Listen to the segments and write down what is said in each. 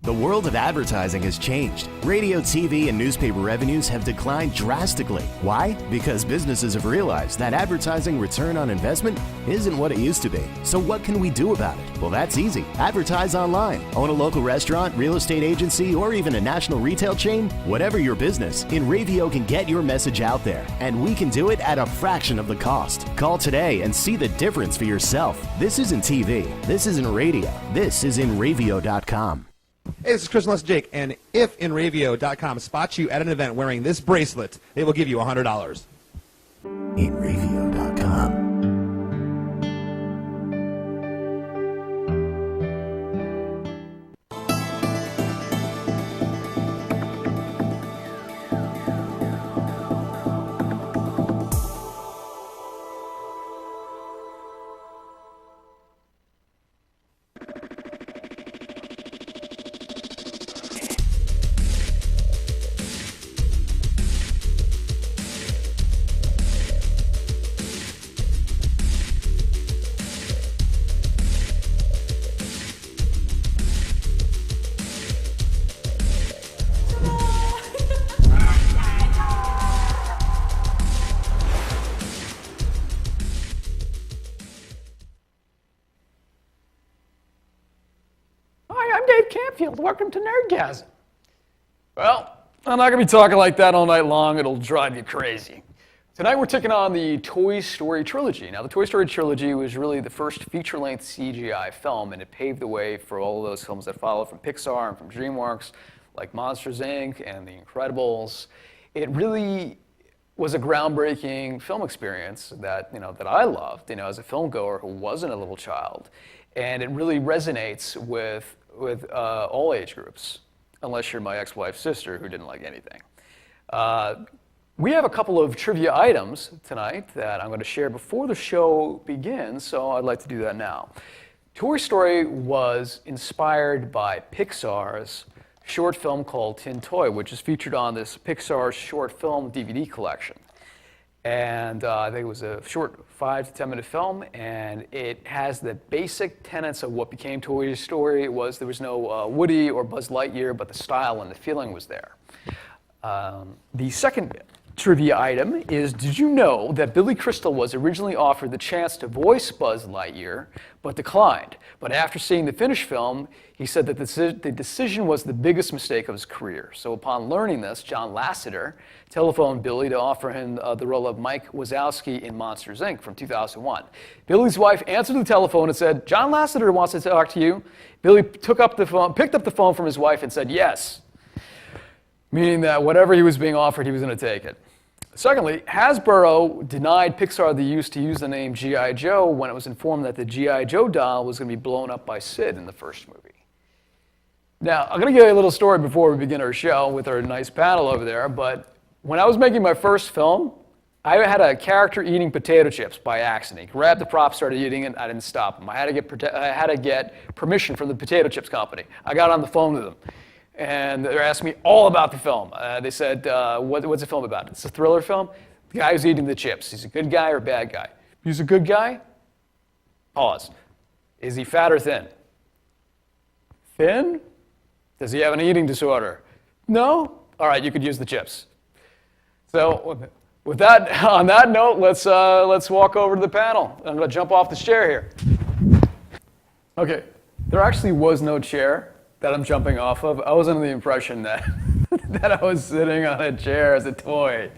The world of advertising has changed. Radio, TV, and newspaper revenues have declined drastically. Why? Because businesses have realized that advertising return on investment isn't what it used to be. So what can we do about it? Well, that's easy. Advertise online. Own a local restaurant, real estate agency, or even a national retail chain? Whatever your business, InRavio can get your message out there. And we can do it at a fraction of the cost. Call today and see the difference for yourself. This isn't TV. This isn't radio. This is InRavio.com. Hey, this is Chris Prynoski, Jake, and if InRavio.com spots you at an event wearing this bracelet, they will give you $100. InRavio.com. Campfield. Welcome to Nerdgasm. Well, I'm not going to be talking like that all night long. It'll drive you crazy. Tonight we're taking on the Toy Story trilogy. Now, the Toy Story trilogy was really the first feature-length CGI film, and it paved the way for all of those films that followed from Pixar and from DreamWorks, like Monsters, Inc. and The Incredibles. It really was a groundbreaking film experience that, that I loved, as a filmgoer who wasn't a little child. And it really resonates with all age groups, unless you're my ex-wife's sister who didn't like anything. We have a couple of trivia items tonight that I'm going to share before the show begins, so I'd like to do that now. Toy Story was inspired by Pixar's short film called Tin Toy, which is featured on this Pixar short film DVD collection. And I think it was a short 5 to 10 minute film, and it has the basic tenets of what became Toy Story. There was no Woody or Buzz Lightyear, but the style and the feeling was there. The second trivia item is, did you know that Billy Crystal was originally offered the chance to voice Buzz Lightyear, but declined? But after seeing the finished film, he said that the decision was the biggest mistake of his career. So upon learning this, John Lasseter telephoned Billy to offer him the role of Mike Wazowski in Monsters, Inc. from 2001. Billy's wife answered the telephone and said, "John Lasseter wants to talk to you." Billy picked up the phone from his wife and said yes, meaning that whatever he was being offered, he was going to take it. Secondly, Hasbro denied Pixar the use to use the name G.I. Joe when it was informed that the G.I. Joe doll was going to be blown up by Sid in the first movie. Now, I'm going to give you a little story before we begin our show with our nice panel over there, but when I was making my first film, I had a character eating potato chips by accident. He grabbed the prop, started eating it, I didn't stop him. I had to get permission from the potato chips company. I got on the phone with them. And they're asking me all about the film. They said, what's the film about? It's a thriller film. The guy who's eating the chips, he's a good guy or a bad guy? He's a good guy? Pause. Is he fat or thin? Thin? Does he have an eating disorder? No? All right, you could use the chips. So with that, on that note, let's walk over to the panel. I'm going to jump off this chair here. Okay, there actually was no chair that I'm jumping off of. I was under the impression that that I was sitting on a chair as a toy.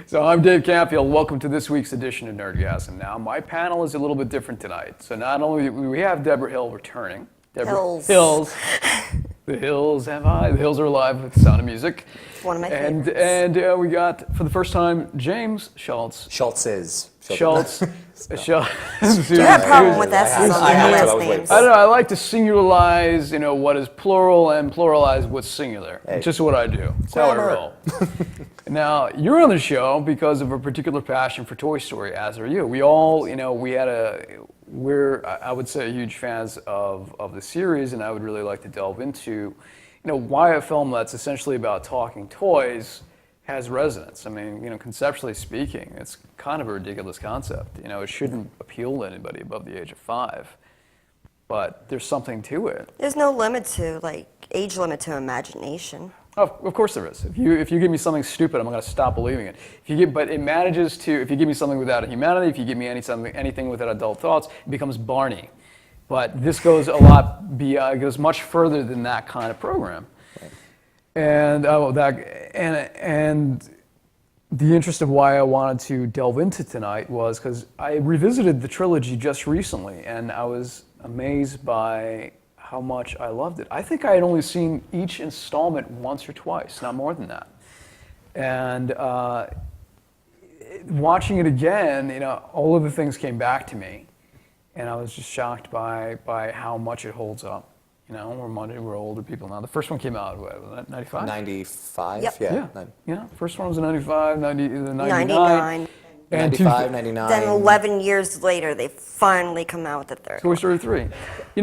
So I'm Dave Campfield. Welcome to this week's edition of Nerdgasm. Now, my panel is a little bit different tonight. So not only we have Debra Hill returning. Hills. The Hills have I. The Hills are alive with the Sound of Music. It's one of my favorites. And we got, for the first time, James Schultz. Schultz. Do you have a problem with S's on the last names? I don't know. I like to singularize, what is plural and pluralize what's singular. It's just what I do. It's how I roll. Now, you're on the show because of a particular passion for Toy Story, as are you. We all, we're, I would say, huge fans of the series, and I would really like to delve into, why a film that's essentially about talking toys has resonance. I mean, conceptually speaking, it's kind of a ridiculous concept. It shouldn't appeal to anybody above the age of 5, but there's something to it. There's no limit to, age limit to imagination. Of course there is. If you give me something stupid, I'm going to stop believing it. But it manages to. If you give me something without a humanity, if you give me anything without adult thoughts, it becomes Barney. But this goes a lot beyond. It goes much further than that kind of program. Right. And the interest of why I wanted to delve into tonight was because I revisited the trilogy just recently, and I was amazed by how much I loved it. I think I had only seen each installment once or twice, not more than that. And watching it again, all of the things came back to me, and I was just shocked by how much it holds up. We're older people now. The first one came out, what, 95? 95, yep. Yeah. First one was in 95, 99. 99. 95, 99. Then 11 years later, they finally come out with the third Toy Story 3.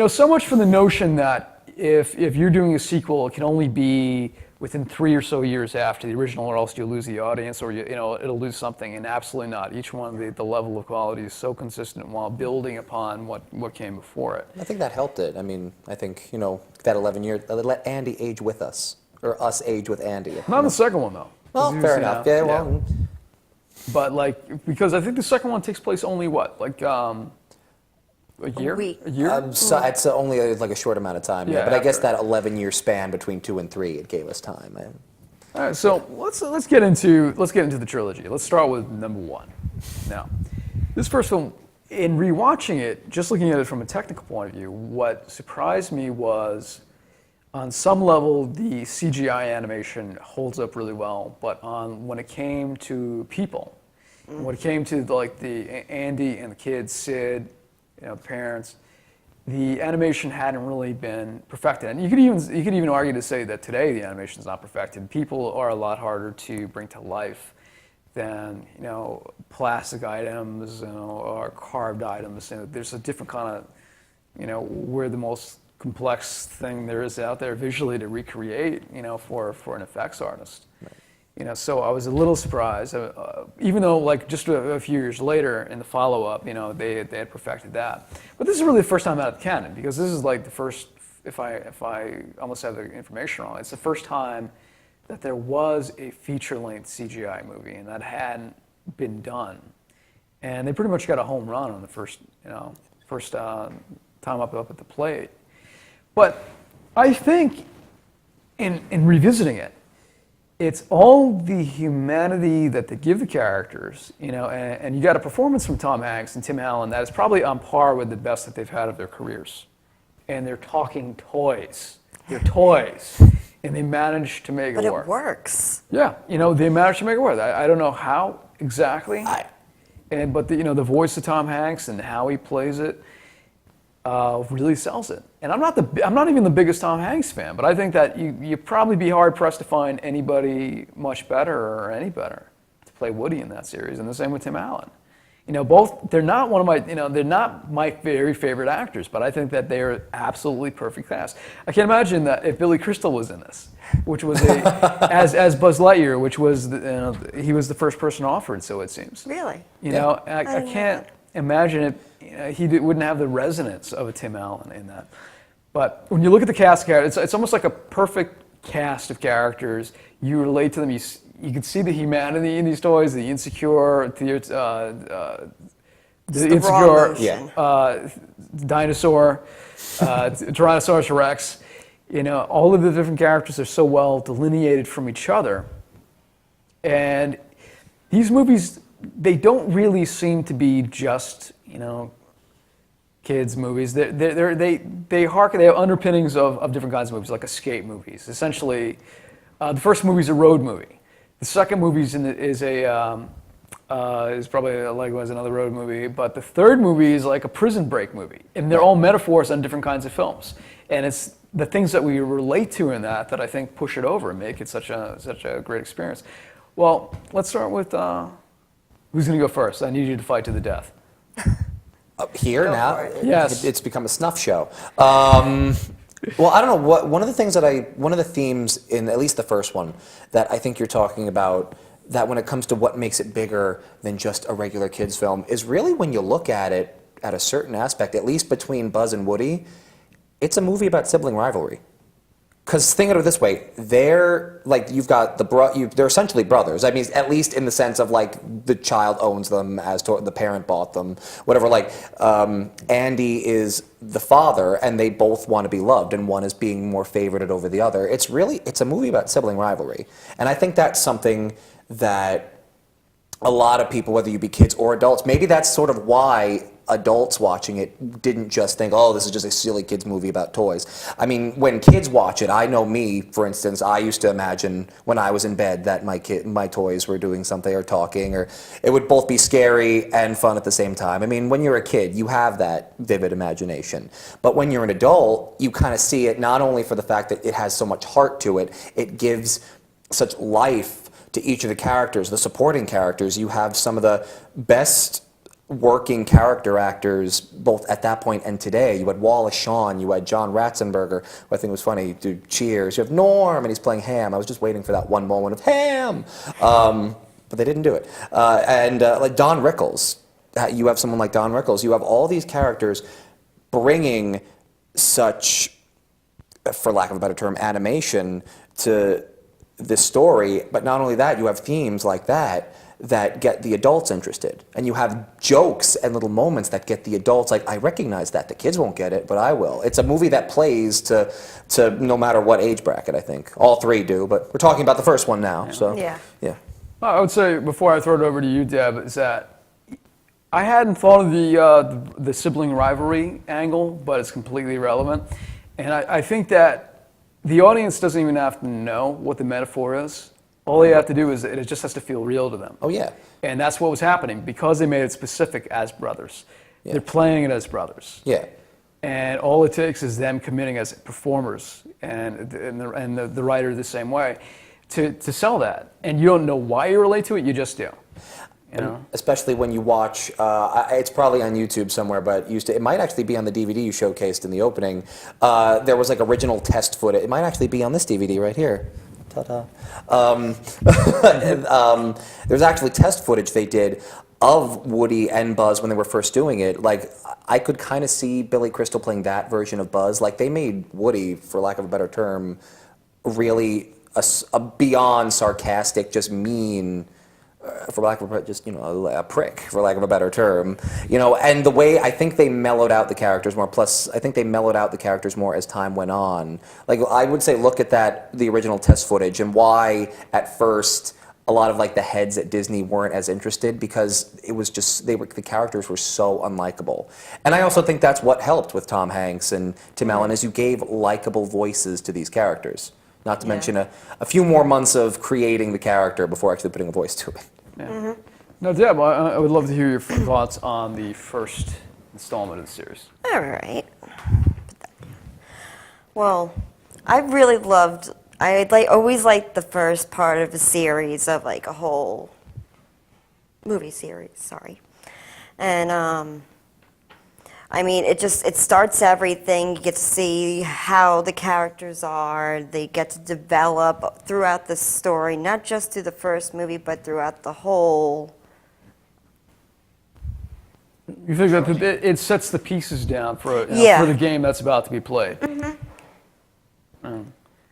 So much for the notion that if you're doing a sequel, it can only be within 3 or so years after the original, or else you'll lose the audience, or it'll lose something. And absolutely not. Each one, the level of quality is so consistent while building upon what came before it. I think that helped it. I mean, I think that 11 years let Andy age with us, or us age with Andy. Not in the second one though. Well, fair enough. Yeah. Well. But because I think the second one takes place only what, a year? A year? So it's only a short amount of time. Yeah. But I guess that 11-year span between 2 and 3, it gave us time. All right. So let's get into the trilogy. Let's start with number 1. Now, this first film, in rewatching it, just looking at it from a technical point of view, what surprised me was, on some level, the CGI animation holds up really well, but when it came to people, when it came to the Andy and the kids, Sid, parents, the animation hadn't really been perfected. And you could even argue to say that today the animation is not perfected. People are a lot harder to bring to life than plastic items or carved items. There's a different kind of we're the most complex thing there is out there visually to recreate, for an effects artist. Right. So I was a little surprised, even though just a few years later in the follow-up, they had perfected that. But this is really the first time out of the canon, because this is the first, if I almost have the information wrong, it's the first time that there was a feature-length CGI movie, and that hadn't been done. And they pretty much got a home run on the first time up at the plate. But I think in revisiting it, it's all the humanity that they give the characters, and you got a performance from Tom Hanks and Tim Allen that is probably on par with the best that they've had of their careers. And they're talking toys. They're toys. And they managed to make it work. But it works. Yeah, they managed to make it work. I don't know how exactly, but the voice of Tom Hanks and how he plays it really sells it. And I'm not even the biggest Tom Hanks fan, but I think that you'd probably be hard pressed to find anybody much better or any better to play Woody in that series. And the same with Tim Allen. Both, they're not they're not my very favorite actors, but I think that they are absolutely perfect cast. I can imagine that if Billy Crystal was in this, which was as Buzz Lightyear, which was he was the first person offered, so it seems. Really? I can't imagine it. He wouldn't have the resonance of a Tim Allen in that. But when you look at the cast of characters, it's almost like a perfect cast of characters. You relate to them. You can see the humanity in these toys, the insecure, dinosaur, Tyrannosaurus Rex. All of the different characters are so well delineated from each other. And these movies, they don't really seem to be just, kids' movies. They have underpinnings of different kinds of movies, like escape movies. Essentially, the first movie is a road movie. The second movie is probably likewise another road movie, but the third movie is like a prison break movie, and they're all metaphors on different kinds of films. And it's the things that we relate to in that I think push it over and make it such a great experience. Well, let's start with who's going to go first. I need you to fight to the death. Here now, yes, it's become a snuff show. Well, I don't know. One of the themes in at least the first one that I think you're talking about, that when it comes to what makes it bigger than just a regular kids film, is really when you look at it at a certain aspect, at least between Buzz and Woody, it's a movie about sibling rivalry. Because think of it this way, they're like you've got they're essentially brothers. I mean, at least in the sense of like the child owns them as to the parent bought them, whatever. Like Andy is the father, and they both want to be loved, and one is being more favorited over the other. It's a movie about sibling rivalry, and I think that's something that a lot of people, whether you be kids or adults, maybe that's sort of why adults watching it didn't just think, oh, this is just a silly kids movie about toys. I mean, when kids watch it, I know me, for instance, I used to imagine when I was in bed that my toys were doing something or talking, or it would both be scary and fun at the same time. I mean, when you're a kid, you have that vivid imagination. But when you're an adult, you kind of see it not only for the fact that it has so much heart to it, it gives such life to each of the characters, the supporting characters. You have some of the best working character actors, both at that point and today. You had Wallace Shawn, you had John Ratzenberger, who I think was funny, do Cheers. You have Norm, and he's playing Ham. I was just waiting for that one moment of Ham, but they didn't do it. Like Don Rickles, you have someone like Don Rickles. You have all these characters bringing such, for lack of a better term, animation to this story. But not only that, you have themes like that get the adults interested. And you have jokes and little moments that get the adults, like, I recognize that. The kids won't get it, but I will. It's a movie that plays to no matter what age bracket, I think. All three do, but we're talking about the first one now. So yeah. Well, I would say, before I throw it over to you, Deb, is that I hadn't thought of the sibling rivalry angle, but it's completely relevant. And I think that the audience doesn't even have to know what the metaphor is. All they have to do is it just has to feel real to them. Oh, yeah. And that's what was happening because they made it specific as brothers. Yeah. They're playing it as brothers. Yeah. And all it takes is them committing as performers and the writer the same way to sell that. And you don't know why you relate to it, you just do. You know? Especially when you watch, it's probably on YouTube somewhere, but it might actually be on the DVD you showcased in the opening. There was like original test footage. It might actually be on this DVD right here. Ta-da. There's actually test footage they did of Woody and Buzz when they were first doing it. Like, I could kind of see Billy Crystal playing that version of Buzz. Like, they made Woody, for lack of a better term, really a beyond sarcastic, just mean, for lack of a just, a prick, for lack of a better term, and the way I think they mellowed out the characters more, plus I think they mellowed out the characters more as time went on. Like, I would say look at the original test footage and why at first a lot of like the heads at Disney weren't as interested, because it was just, the characters were so unlikable. And I also think that's what helped with Tom Hanks and Tim Allen, is you gave likable voices to these characters. Not to mention a few more months of creating the character before actually putting a voice to it. Yeah. Mm-hmm. Now, Deb, I would love to hear your thoughts on the first installment of the series. All right. Well, I really loved, always liked the first part of a series, of like a whole movie series, sorry. And I mean, it starts everything. You get to see how the characters are. They get to develop throughout the story, not just through the first movie, but throughout the whole. You think that it sets the pieces down for the game that's about to be played? Mm-hmm.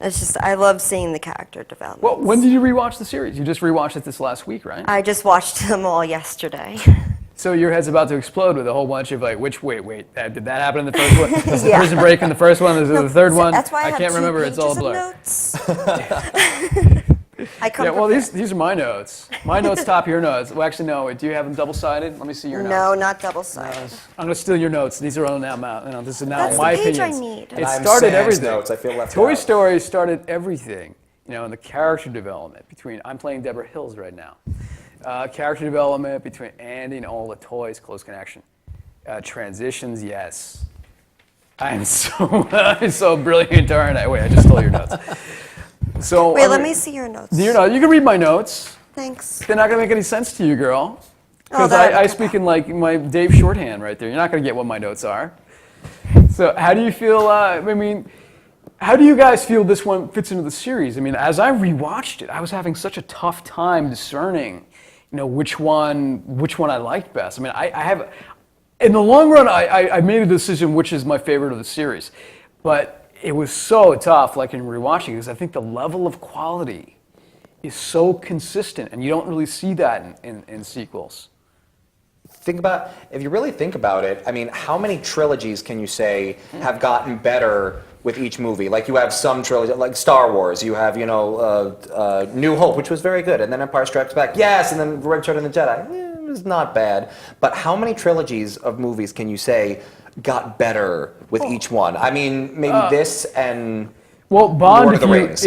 It's just, I love seeing the character development. Well, when did you rewatch the series? You just rewatched it this last week, right? I just watched them all yesterday. So your head's about to explode with a whole bunch of like, wait, did that happen in the first one? Was the prison break in the first one? Was it the third one? That's why I can't remember. It's all a blur. Well, these are my notes. My notes top your notes. Well, actually, no. Do you have them double-sided? Let me see your notes. No, not double-sided. I'm gonna steal your notes. These are all now. This is now That's my the page opinions. I need. It started everything. Notes. I feel left Toy out. Story started everything. And the character development between. I'm playing Debra Hills right now. Character development between Andy and all the toys, close connection. Transitions, yes. I'm so brilliant, aren't I? Wait, I just stole your notes. So wait, let me see your notes. You can read my notes. Thanks. They're not going to make any sense to you, girl. Because Oh, I speak in like my Dave shorthand right there. You're not going to get what my notes are. So how do you feel, how do you guys feel this one fits into the series? I mean, as I rewatched it, I was having such a tough time discerning, which one I liked best. I mean, I have, in the long run, I made a decision which is my favorite of the series. But it was so tough, like in rewatching, because I think the level of quality is so consistent, and you don't really see that in sequels. If you really think about it, I mean, how many trilogies can you say have gotten better with each movie? Like you have some trilogies, like Star Wars, you have, New Hope, which was very good, and then Empire Strikes Back, yes, and then Return of the Jedi, it was not bad. But how many trilogies of movies can you say got better with each one? I mean, maybe this and Bond, Lord of the Rings.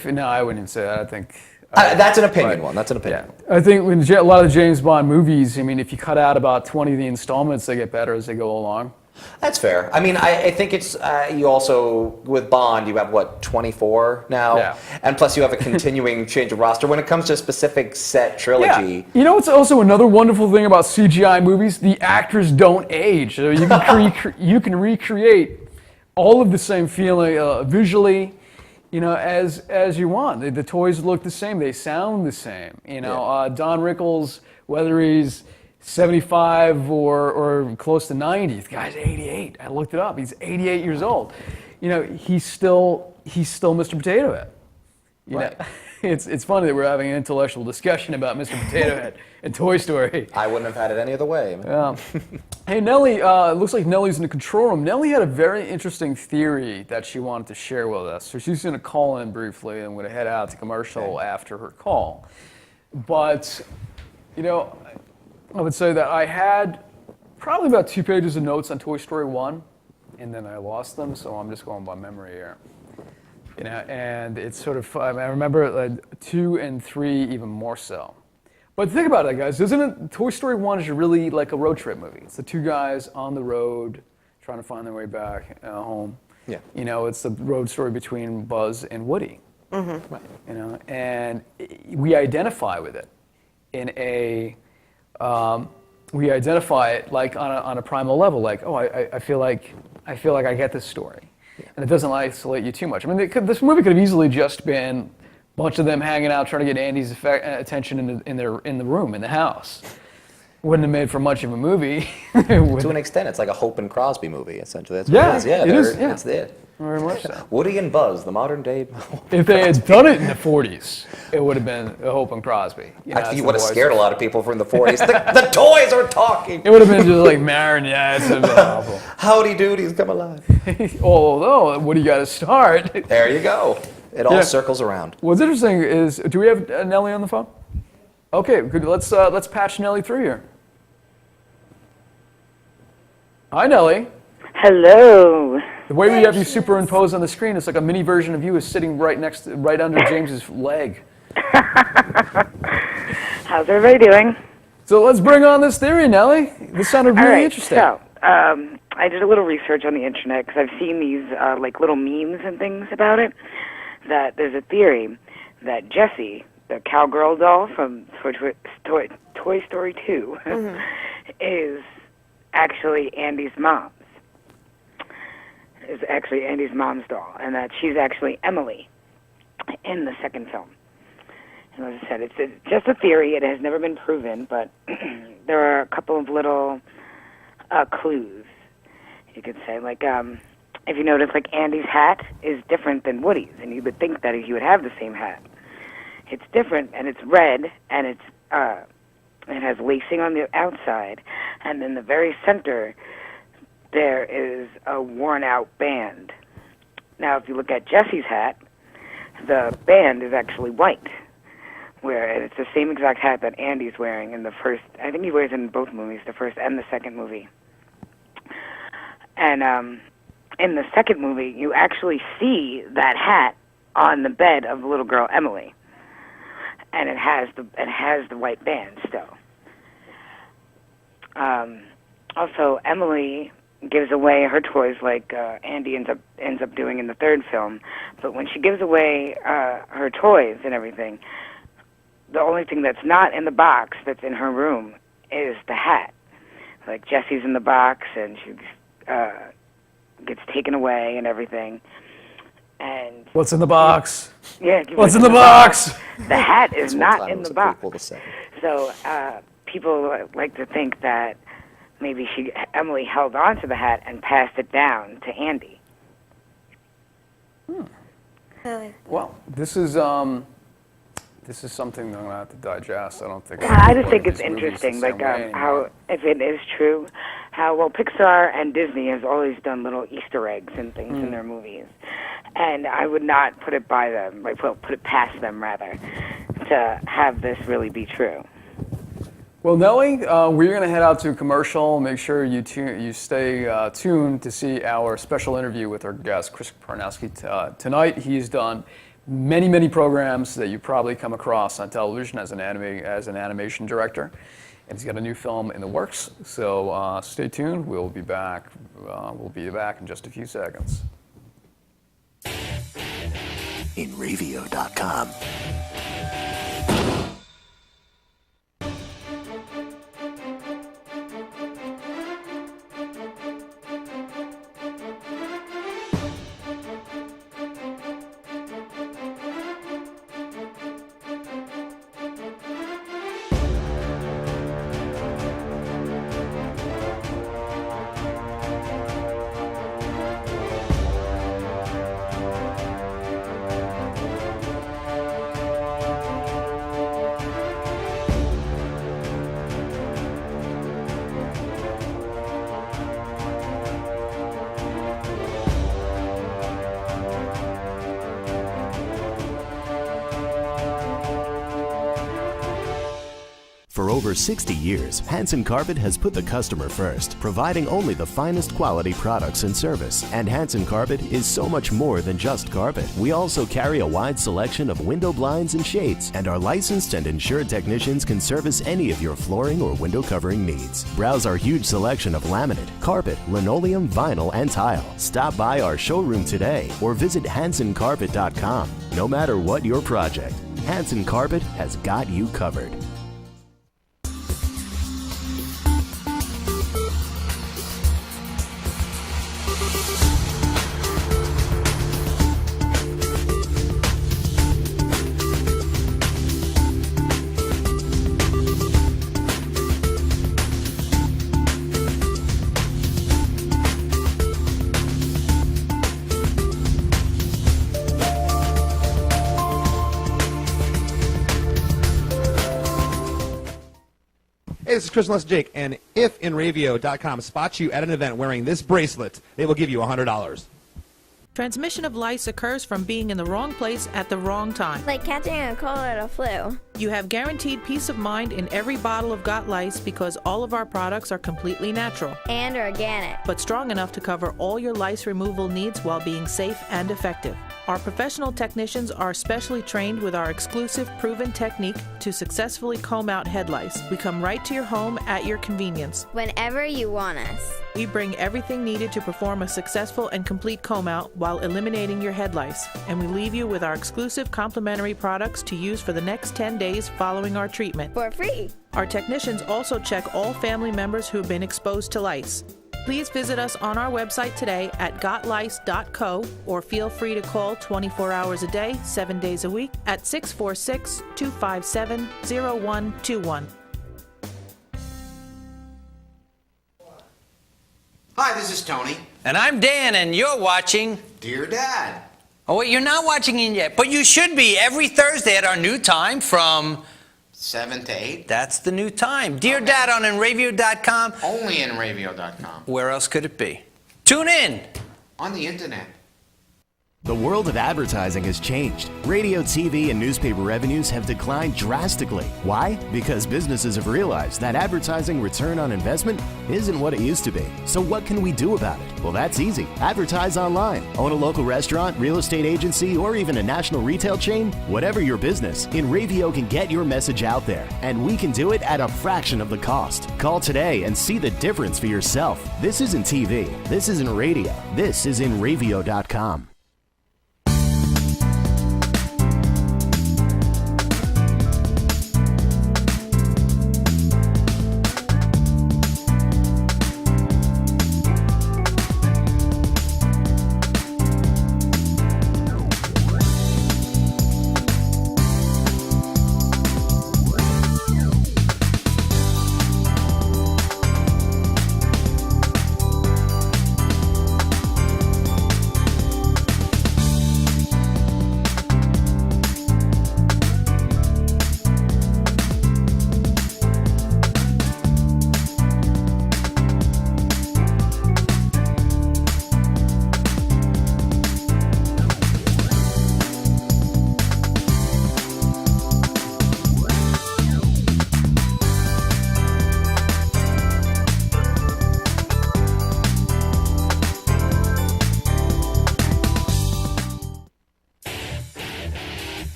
No, I wouldn't say that. I think that's an opinion one. That's an opinion. Yeah. I think when a lot of the James Bond movies, I mean, if you cut out about 20 of the installments, they get better as they go along. That's fair. I mean, I think it's, you also, with Bond, you have, 24 now? Yeah. And plus you have a continuing change of roster. When it comes to a specific set trilogy... Yeah. You know what's also another wonderful thing about CGI movies? The actors don't age. So you can, you can recreate all of the same feeling visually, as you want. The toys look the same. They sound the same. Don Rickles, whether he's 75 or close to 90, the guy's 88. I looked it up. He's 88 years old. He's still Mr. Potato Head. Right. It's funny that we're having an intellectual discussion about Mr. Potato Head and Toy Story. I wouldn't have had it any other way. Hey, Nelly, it looks like Nelly's in the control room. Nelly had a very interesting theory that she wanted to share with us. So she's going to call in briefly, and I'm going to head out to commercial after her call. But, I would say that I had probably about 2 pages of notes on Toy Story 1, and then I lost them, so I'm just going by memory here. And it's sort of, I remember 2 and 3 even more so. But think about it, guys. Isn't it, Toy Story 1 is really like a road trip movie. It's the 2 guys on the road trying to find their way back home. Yeah. It's the road story between Buzz and Woody. Mm-hmm. Right. And we identify with it in a, we identify it like on a primal level, like, oh, I feel like I get this story. Yeah. And it doesn't isolate you too much. I mean, this movie could have easily just been a bunch of them hanging out trying to get Andy's attention in the room, in the house. Wouldn't have made for much of a movie. To an extent, it's like a Hope and Crosby movie, essentially. That's what it is. Yeah, it is. Yeah. It's it. Very much so. Woody and Buzz, the modern day. If they had done it in the 40s, it would have been a Hope and Crosby. I think you would have scared a lot of people from the 40s. the toys are talking. It would have been just like marionettes. It would have been awful. Howdy doodies, come alive. Although, Woody got to start. There you go. It all circles around. What's interesting is, do we have Nelly on the phone? Okay, good. Let's patch Nelly through here. Hi, Nelly. Hello. The way we have you superimposed on the screen, it's like a mini version of you is sitting right under James's leg. How's everybody doing? So let's bring on this theory, Nelly. This sounded really interesting. So, I did a little research on the internet because I've seen these like little memes and things about it. That there's a theory that Jessie, the cowgirl doll from Toy Story 2, mm-hmm. is actually Andy's mom's. Is actually Andy's mom's doll, and that she's actually Emily in the second film. And as I said, it's just a theory. It has never been proven, but there are a couple of little clues, you could say. Like, if you notice, like, Andy's hat is different than Woody's, and you would think that he would have the same hat. It's different, and it's red, and it has lacing on the outside, and in the very center, there is a worn-out band. Now, if you look at Jessie's hat, the band is actually white, where it's the same exact hat that Andy's wearing in the first. I think he wears it in both movies, the first and the second movie. And in the second movie, you actually see that hat on the bed of the little girl Emily, and it has the white band still. Also, Emily gives away her toys like Andy ends up doing in the third film. But when she gives away her toys and everything, the only thing that's not in the box that's in her room is the hat. Like Jessie's in the box and she gets taken away and everything. And what's in the box? Yeah. What's in the box? The hat is not in the box. So people like to think that maybe Emily held on to the hat and passed it down to Andy. Well, this is something that I'm gonna have to digest. I don't think. I just think it's interesting, like how, if it is true, how Pixar and Disney has always done little Easter eggs and things in their movies, and I would not put it by them, like put it past them rather, to have this really be true. Well, Nelly, we're going to head out to a commercial. Make sure you stay tuned to see our special interview with our guest, Chris Prynoski. Tonight, he's done many programs that you probably come across on television as an animation director. And he's got a new film in the works. So stay tuned. We'll be back. We'll be back in just a few seconds. InRavio.com. For over 60 years, Hanson Carpet has put the customer first, providing only the finest quality products and service. And Hanson Carpet is so much more than just carpet. We also carry a wide selection of window blinds and shades, and our licensed and insured technicians can service any of your flooring or window covering needs. Browse our huge selection of laminate, carpet, linoleum, vinyl, and tile. Stop by our showroom today or visit hansoncarpet.com. No matter what your project, Hanson Carpet has got you covered. Hey, this is Chris and Jake, and if InRavio.com spots you at an event wearing this bracelet, they will give you $100. Transmission of lice occurs from being in the wrong place at the wrong time. Like catching a cold or a flu. You have guaranteed peace of mind in every bottle of Got Lice because all of our products are completely natural. And organic. But strong enough to cover all your lice removal needs while being safe and effective. Our professional technicians are specially trained with our exclusive proven technique to successfully comb out head lice. We come right to your home at your convenience. Whenever you want us. We bring everything needed to perform a successful and complete comb out while eliminating your head lice. And we leave you with our exclusive complimentary products to use for the next 10 days following our treatment. For free. Our technicians also check all family members who have been exposed to lice. Please visit us on our website today at gotlice.co or feel free to call 24 hours a day, 7 days a week at 646-257-0121. Hi, this is Tony. And I'm Dan, and you're watching Dear Dad. Oh, wait, you're not watching it yet, but you should be every Thursday at our new time from 7 to 8. That's the new time. Dear Dad on InRavio.com. Only InRavio.com. Where else could it be? Tune in. On the internet. The world of advertising has changed. Radio, TV, and newspaper revenues have declined drastically. Why? Because businesses have realized that advertising return on investment isn't what it used to be. So what can we do about it? Well, that's easy. Advertise online. Own a local restaurant, real estate agency, or even a national retail chain? Whatever your business, InRavio can get your message out there. And we can do it at a fraction of the cost. Call today and see the difference for yourself. This isn't TV. This isn't radio. This is InRavio.com.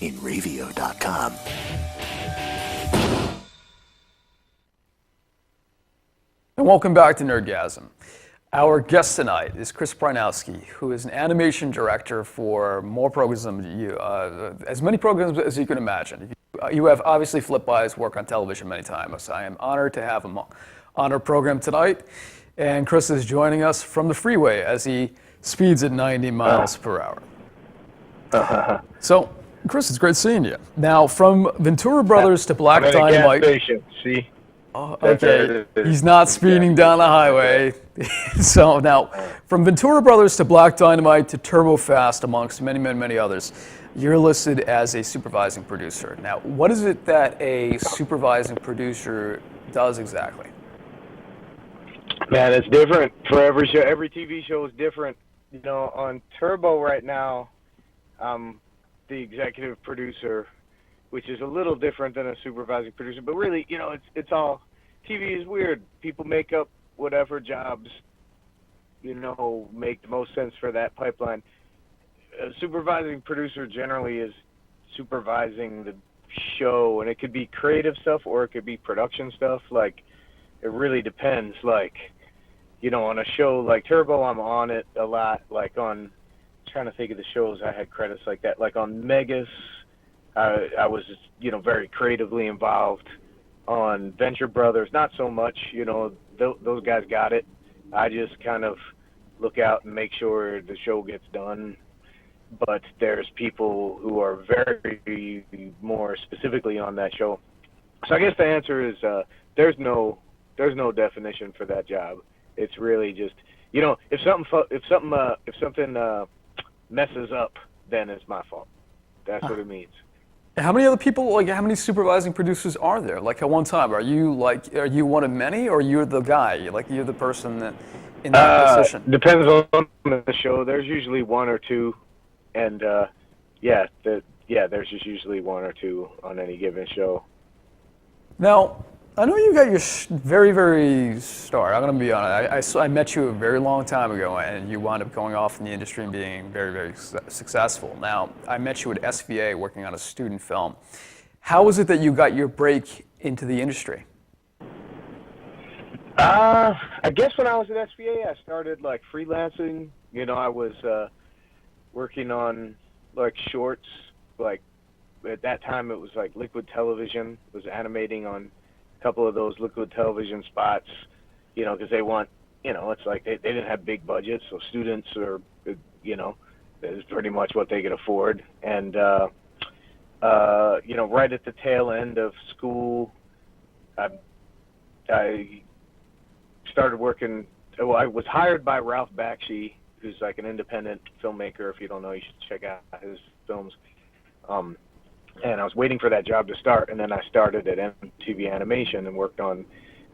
in Ravio.com. And welcome back to Nerdgasm. Our guest tonight is Chris Prynoski, who is an animation director for more programs than you, as many programs as you can imagine. You have obviously flipped by his work on television many times. So I am honored to have him on our program tonight. And Chris is joining us from the freeway as he speeds at 90 miles per hour. So, Chris, it's great seeing you. Now, from Ventura Brothers to Black Dynamite. Gas station, see? Oh, okay, he's not speeding down the highway. So now, from Ventura Brothers to Black Dynamite to Turbo Fast, amongst many, many, many others, you're listed as a supervising producer. Now, what is it that a supervising producer does exactly? Man, it's different for every show. Every TV show is different. You know, on Turbo right now, I'm the executive producer, which is a little different than a supervising producer. But really, you know, it's all, TV is weird. People make up whatever jobs, you know, make the most sense for that pipeline. A supervising producer generally is supervising the show, and it could be creative stuff or it could be production stuff. Like, it really depends. Like, you know, on a show like Turbo, I'm on it a lot. Like on, trying to think of the shows I had credits like that. Like on Megas, I was, you know, very creatively involved. On Venture Brothers, not so much. You know, those guys got it. I just kind of look out and make sure the show gets done. But there's people who are very more specifically on that show. So I guess the answer is there's no definition for that job. It's really just, you know, if something messes up, then it's my fault. That's what it means. How many other people, like how many supervising producers are there? Like at one time, are you one of many, or you're the guy? Like you're the person that in that position? Depends on the show. There's usually one or two, and there's just usually one or two on any given show. Now, I know you got your very, very start. I'm going to be honest. I met you a very long time ago, and you wound up going off in the industry and being very, very successful. Now, I met you at SVA working on a student film. How was it that you got your break into the industry? I guess when I was at SVA, I started like freelancing. You know, I was working on like shorts. Like at that time, it was like Liquid Television was animating on couple of those Liquid Television spots, you know, because they want, you know, it's like they didn't have big budgets, so students are, you know, is pretty much what they could afford. And, you know, right at the tail end of school, I started working, well, I was hired by Ralph Bakshi, who's like an independent filmmaker. If you don't know, you should check out his films. And I was waiting for that job to start, and then I started at MTV Animation and worked on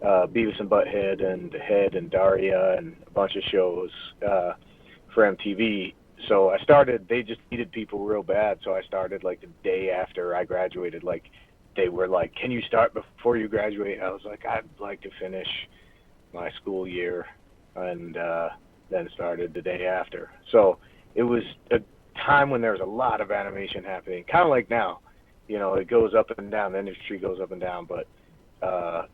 Beavis and Butthead and Head and Daria and a bunch of shows for MTV. So I started, they just needed people real bad, so I started like the day after I graduated. Like, they were like, can you start before you graduate? I was like, I'd like to finish my school year, and then started the day after. So it was a time when there was a lot of animation happening, kind of like now. You know, it goes up and down, the industry goes up and down, but,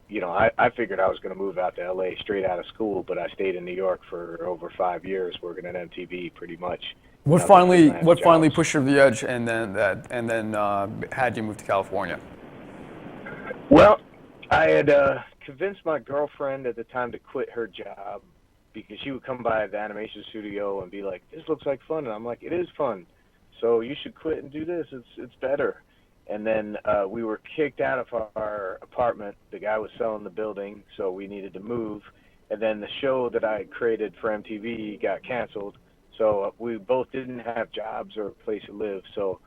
you know, I figured I was going to move out to LA straight out of school, but I stayed in New York for over 5 years working at MTV pretty much. What finally pushed you over the edge and then had you move to California? Well, I had convinced my girlfriend at the time to quit her job because she would come by the animation studio and be like, this looks like fun. And I'm like, it is fun. So you should quit and do this. It's better. And then we were kicked out of our apartment. The guy was selling the building, so we needed to move. And then the show that I had created for MTV got canceled. So we both didn't have jobs or a place to live. So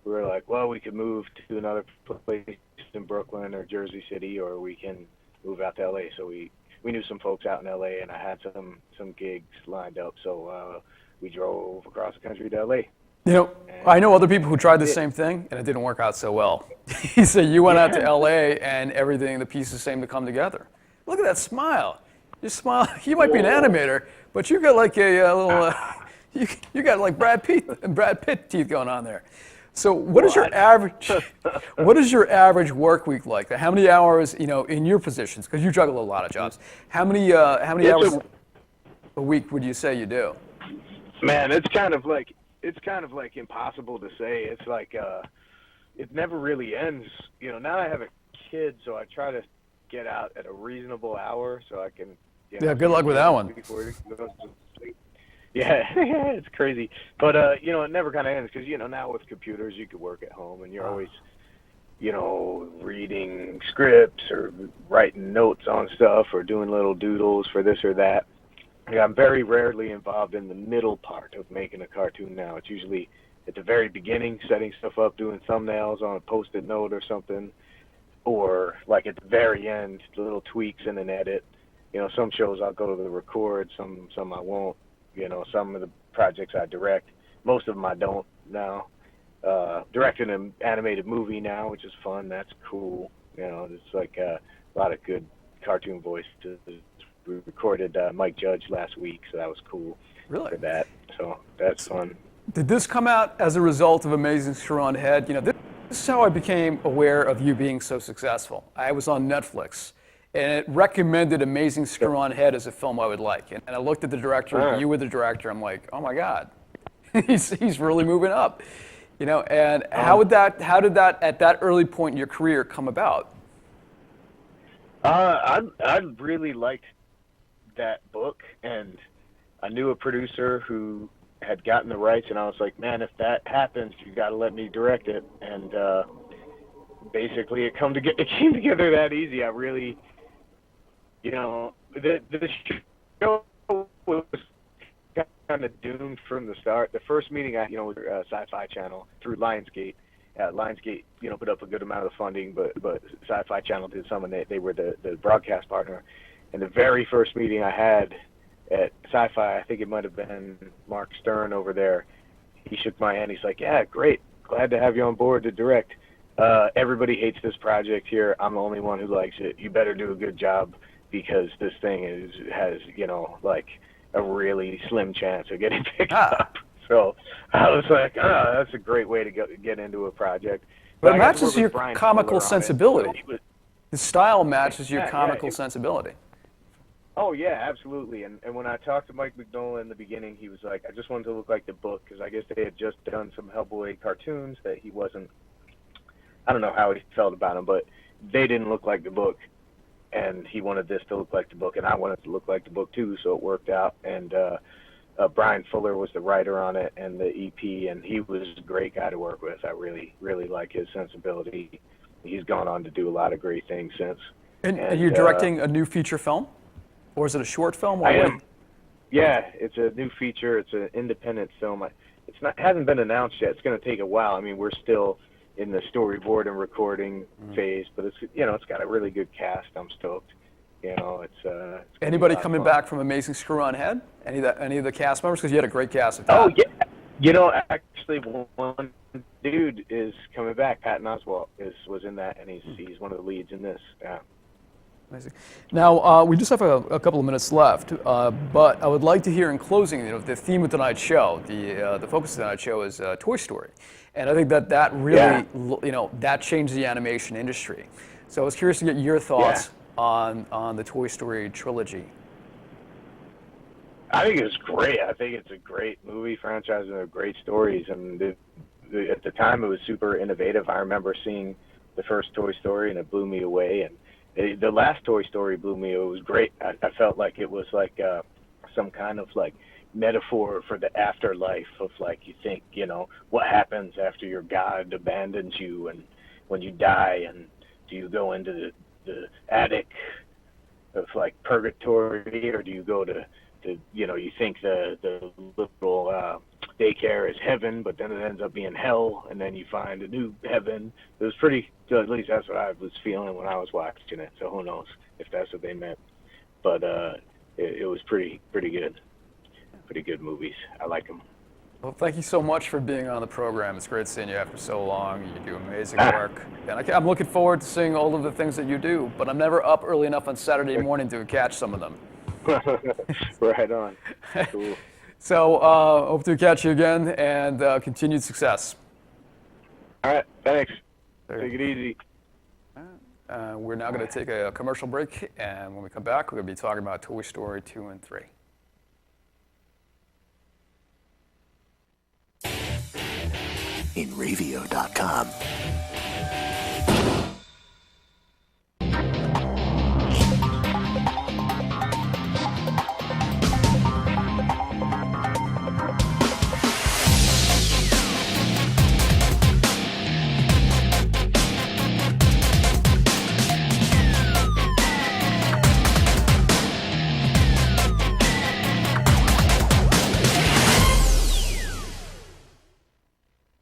we were like, well, we could move to another place in Brooklyn or Jersey City, or we can move out to LA. So we knew some folks out in LA, and I had some gigs lined up. So we drove across the country to LA. You know, I know other people who tried the same thing, and it didn't work out so well. He said you went out to LA, and everything, the pieces seemed to come together. Look at that smile. You smile. You might be an animator, but you got like a little, you got like Brad Pitt teeth going on there. So what is your average? What is your average work week like? How many hours, in your positions? Because you juggle a lot of jobs. How many hours a week would you say you do? Man, it's kind of like impossible to say. It's like it never really ends. Now I have a kid, so I try to get out at a reasonable hour so I can. Yeah, good luck with that one. Before he goes to sleep. Yeah, it's crazy. But, it never kind of ends because, now with computers, you could work at home and you're always, reading scripts or writing notes on stuff or doing little doodles for this or that. I'm very rarely involved in the middle part of making a cartoon now. It's usually at the very beginning, setting stuff up, doing thumbnails on a Post-it note or something, or like at the very end, little tweaks in an edit. Some shows I'll go to the record, some I won't. Some of the projects I direct, most of them I don't now. Directing an animated movie now, which is fun. That's cool. It's like a lot of good cartoon voices. We recorded Mike Judge last week, so that was cool. Really? For that, so that's fun. Did this come out as a result of Amazing Screw on Head? This is how I became aware of you being so successful. I was on Netflix, and it recommended Amazing Screw on Head as a film I would like. And I looked at the director, you were the director, I'm like, oh my God, he's really moving up. And how did that, at that early point in your career, come about? I really liked that book, and I knew a producer who had gotten the rights, and I was like, man, if that happens, you got to let me direct it. And basically, it came together that easy. I really, the show was kind of doomed from the start. The first meeting I, with Sci-Fi Channel through Lionsgate. Lionsgate, put up a good amount of funding, but Sci-Fi Channel did some, and they were the broadcast partner. And the very first meeting I had at Sci-Fi, I think it might have been Mark Stern over there. He shook my hand. He's like, "Yeah, great, glad to have you on board to direct. Everybody hates this project here. I'm the only one who likes it. You better do a good job because this thing has like a really slim chance of getting picked up." So I was like, that's a great way to get into a project. But it matches your comical sensibility. The style matches your comical sensibility. Oh, yeah, absolutely. And when I talked to Mike Mangola in the beginning, he was like, I just wanted to look like the book, because I guess they had just done some Hellboy cartoons that he wasn't, I don't know how he felt about them, but they didn't look like the book. And he wanted this to look like the book, and I wanted it to look like the book too, so it worked out. And Brian Fuller was the writer on it and the EP, and he was a great guy to work with. I really, really like his sensibility. He's gone on to do a lot of great things since. And you're directing a new feature film? Or is it a short film? I am. Yeah, it's a new feature. It's an independent film. Hasn't been announced yet. It's going to take a while. I mean, we're still in the storyboard and recording phase, but it's got a really good cast. I'm stoked. It's anybody coming back from Amazing Screw on Head? Any of the cast members? Because you had a great cast at that. Oh yeah, actually one dude is coming back. Patton Oswalt was in that, and he's one of the leads in this. Yeah. Amazing. Now, we just have a couple of minutes left, but I would like to hear in closing, the theme of tonight's show, the focus of tonight's show is Toy Story. And I think that really, that changed the animation industry. So I was curious to get your thoughts on the Toy Story trilogy. I think it's great. I think it's a great movie franchise and they're great stories. And at the time, it was super innovative. I remember seeing the first Toy Story, and it blew me away. And the last Toy Story blew me. It was great. I felt like it was like some kind of like metaphor for the afterlife of like, you think, what happens after your God abandons you and when you die, and do you go into the attic of like purgatory, or do you go to you think the little daycare is heaven, but then it ends up being hell, and then you find a new heaven. It was pretty good. At least that's what I was feeling when I was watching it. So who knows if that's what they meant. But it was pretty good. Pretty good movies. I like them. Well, thank you so much for being on the program. It's great seeing you after so long. You do amazing work. And I'm looking forward to seeing all of the things that you do, but I'm never up early enough on Saturday morning to catch some of them. Right on. Cool. So hope to catch you again, and continued success. All right, thanks. Take it easy. We're now going to take a commercial break, and when we come back, we're going to be talking about Toy Story 2 and 3. InRavio.com.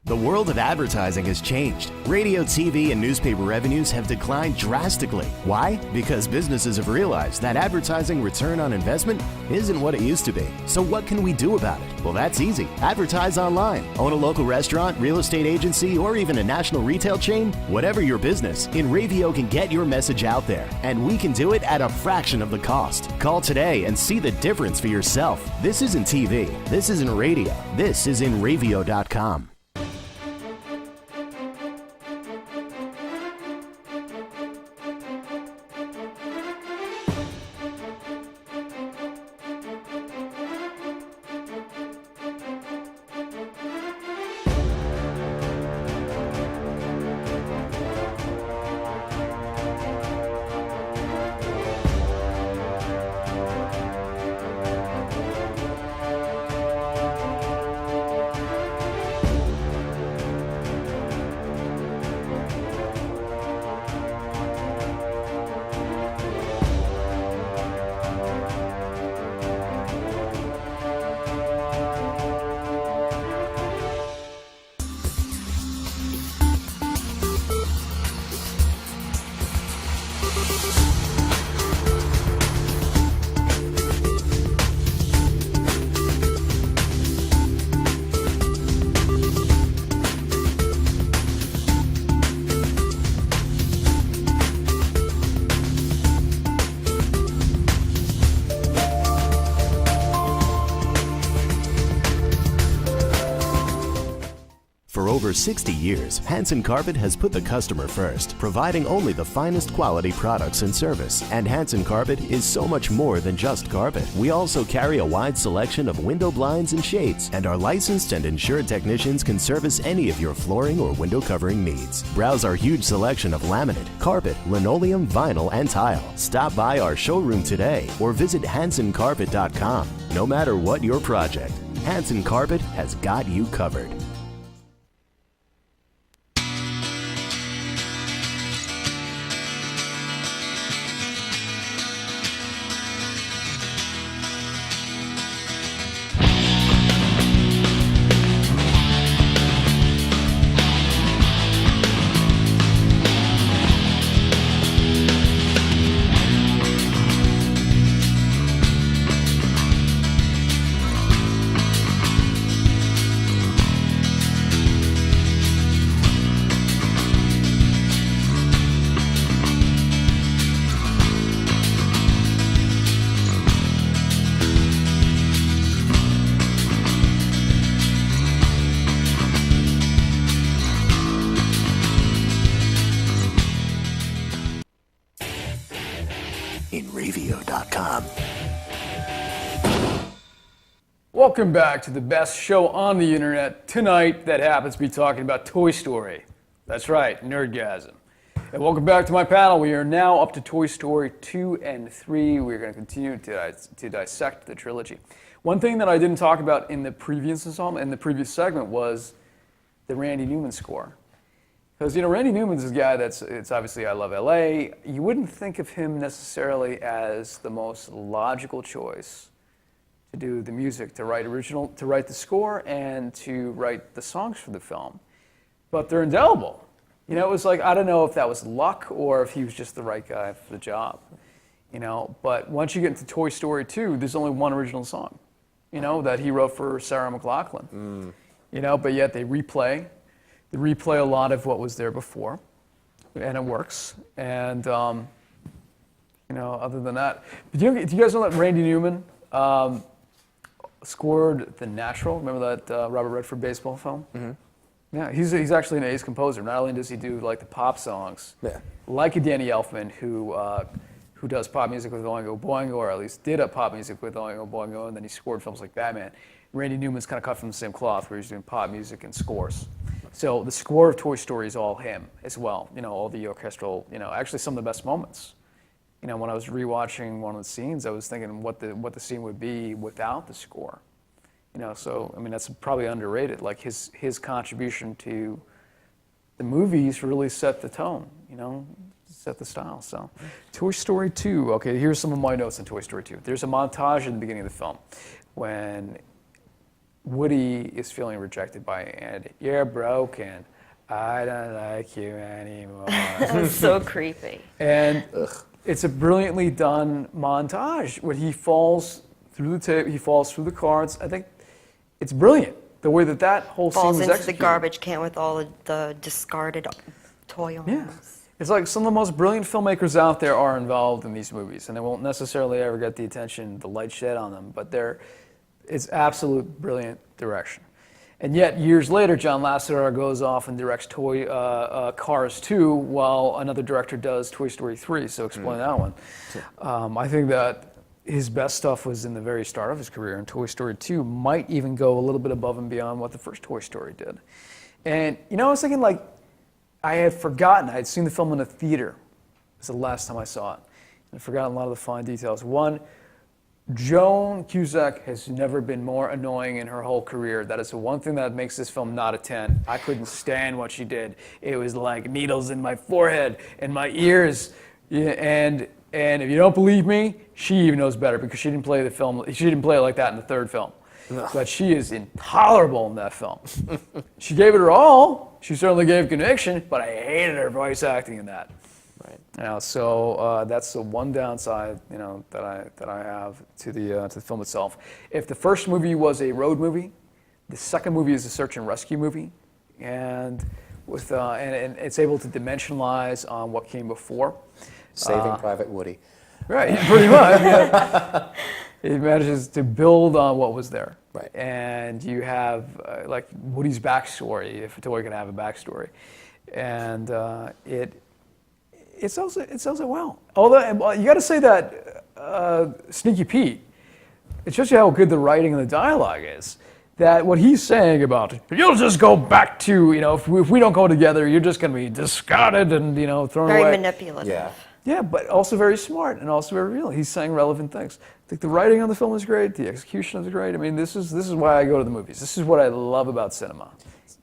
The world of advertising has changed. Radio, TV, and newspaper revenues have declined drastically. Why? Because businesses have realized that advertising return on investment isn't what it used to be. So what can we do about it? Well, that's easy. Advertise online. Own a local restaurant, real estate agency, or even a national retail chain? Whatever your business, InRavio can get your message out there. And we can do it at a fraction of the cost. Call today and see the difference for yourself. This isn't TV. This isn't radio. This is InRavio.com. For over 60 years, Hanson Carpet has put the customer first, providing only the finest quality products and service. And Hanson Carpet is so much more than just carpet. We also carry a wide selection of window blinds and shades, and our licensed and insured technicians can service any of your flooring or window covering needs. Browse our huge selection of laminate, carpet, linoleum, vinyl, and tile. Stop by our showroom today or visit HansonCarpet.com. No matter what your project, Hanson Carpet has got you covered. InRavio.com. Welcome back to the best show on the internet tonight that happens to be talking about Toy Story. That's right, Nerdgasm. And welcome back to my panel. We are now up to Toy Story 2 and 3. We're going to continue to dissect the trilogy. One thing that I didn't talk about in the previous segment was the Randy Newman score. Because, you know, Randy Newman's a guy it's obviously I Love L.A. You wouldn't think of him necessarily as the most logical choice to do the music, to write the score, and to write the songs for the film. But they're indelible. You know, it was like, I don't know if that was luck or if he was just the right guy for the job. You know, but once you get into Toy Story 2, there's only one original song, you know, that he wrote for Sarah McLachlan. You know, but yet they replay a lot of what was there before, and it works. And, you know, other than that, do you guys know that Randy Newman scored The Natural? Remember that Robert Redford baseball film? Yeah, he's actually an ace composer. Not only does he do like the pop songs, like a Danny Elfman who does pop music with Oingo Boingo, or at least did pop music with Oingo Boingo, and then he scored films like Batman. Randy Newman's kind of cut from the same cloth, where he's doing pop music and scores. So the score of Toy Story is all him as well. You know, all the orchestral. You know, actually some of the best moments. You know, when I was rewatching one of the scenes, I was thinking what the scene would be without the score. You know, so I mean that's probably underrated. Like his contribution to the movies really set the tone. You know, set the style. So, Toy Story 2. Okay, here's some of my notes on Toy Story 2. There's a montage in the beginning of the film when Woody is feeling rejected by Andy. You're broken. I don't like you anymore. That's so creepy. And it's a brilliantly done montage where he falls through the tape, he falls through the cards. I think it's brilliant the way that whole scene was Falls into executed. the garbage can with all the discarded toy arms. Yeah. It's like some of the most brilliant filmmakers out there are involved in these movies, and they won't necessarily ever get the attention, the light shed on them, but it's absolute brilliant direction. And yet, years later, John Lasseter goes off and directs Cars 2, while another director does Toy Story 3, so explain that one. I think that his best stuff was in the very start of his career, and Toy Story 2 might even go a little bit above and beyond what the first Toy Story did. And, you know, I was thinking, like, I had forgotten. I had seen the film in a theater. It was the last time I saw it. And I'd forgotten a lot of the fine details. One, Joan Cusack has never been more annoying in her whole career. That is the one thing that makes this film not a 10. I couldn't stand what she did. It was like needles in my forehead and my ears. Yeah, and if you don't believe me, she even knows better because she didn't play the film. She didn't play it like that in the third film. No. But she is intolerable in that film. She gave it her all. She certainly gave conviction, but I hated her voice acting in that. Right. You know, so that's the one downside, you know, that I have to the film itself. If the first movie was a road movie, the second movie is a search and rescue movie, and with and it's able to dimensionalize on what came before. Saving Private Woody. Right, pretty much. Yeah. It manages to build on what was there. Right. And you have like Woody's backstory, if a toy can have a backstory, and it sells it well. Although you got to say that Sneaky Pete, it shows you how good the writing and the dialogue is. That what he's saying about you'll just go back to, you know, if we don't go together, you're just going to be discarded and, you know, thrown away. Very manipulative. Yeah. Yeah, but also very smart and also very real. He's saying relevant things. I think the writing on the film is great. The execution is great. I mean, this is why I go to the movies. This is what I love about cinema.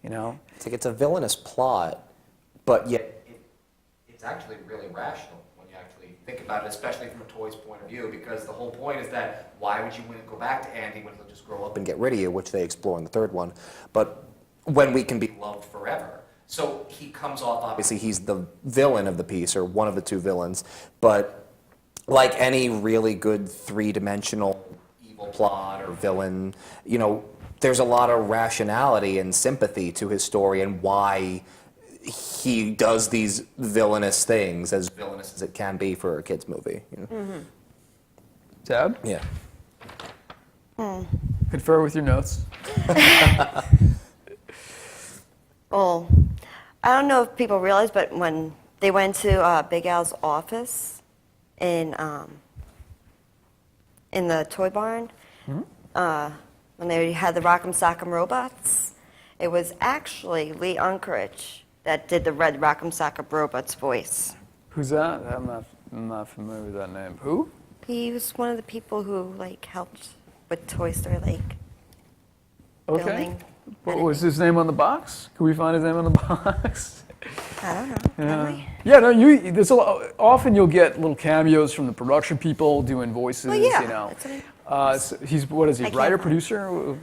You know, it's like it's a villainous plot, but yet it's actually really rational when you actually think about it, especially from a toy's point of view. Because the whole point is that why would you want to go back to Andy when he'll just grow up and get rid of you, which they explore in the third one. But when we can be loved forever. So he comes off, obviously he's the villain of the piece, or one of the two villains, but like any really good three-dimensional evil plot or villain, you know, there's a lot of rationality and sympathy to his story and why he does these villainous things, as villainous as it can be for a kid's movie. You know? Mm-hmm. Deb? Yeah. Confer with your notes. Well, I don't know if people realize, but when they went to Big Al's office in the toy barn, when they had the Rock'em Sock'em robots, it was actually Lee Unkrich that did the red Rock'em Sock'em robots voice. Who's that? I'm not familiar with that name. Who? He was one of the people who helped with Toy Story Okay. building. What was his name on the box? Can we find his name on the box? I don't know. Yeah. Yeah, no, there's often you'll get little cameos from the production people doing voices, Well, yeah, you know. that's So he's, what is he, I can't writer, find producer?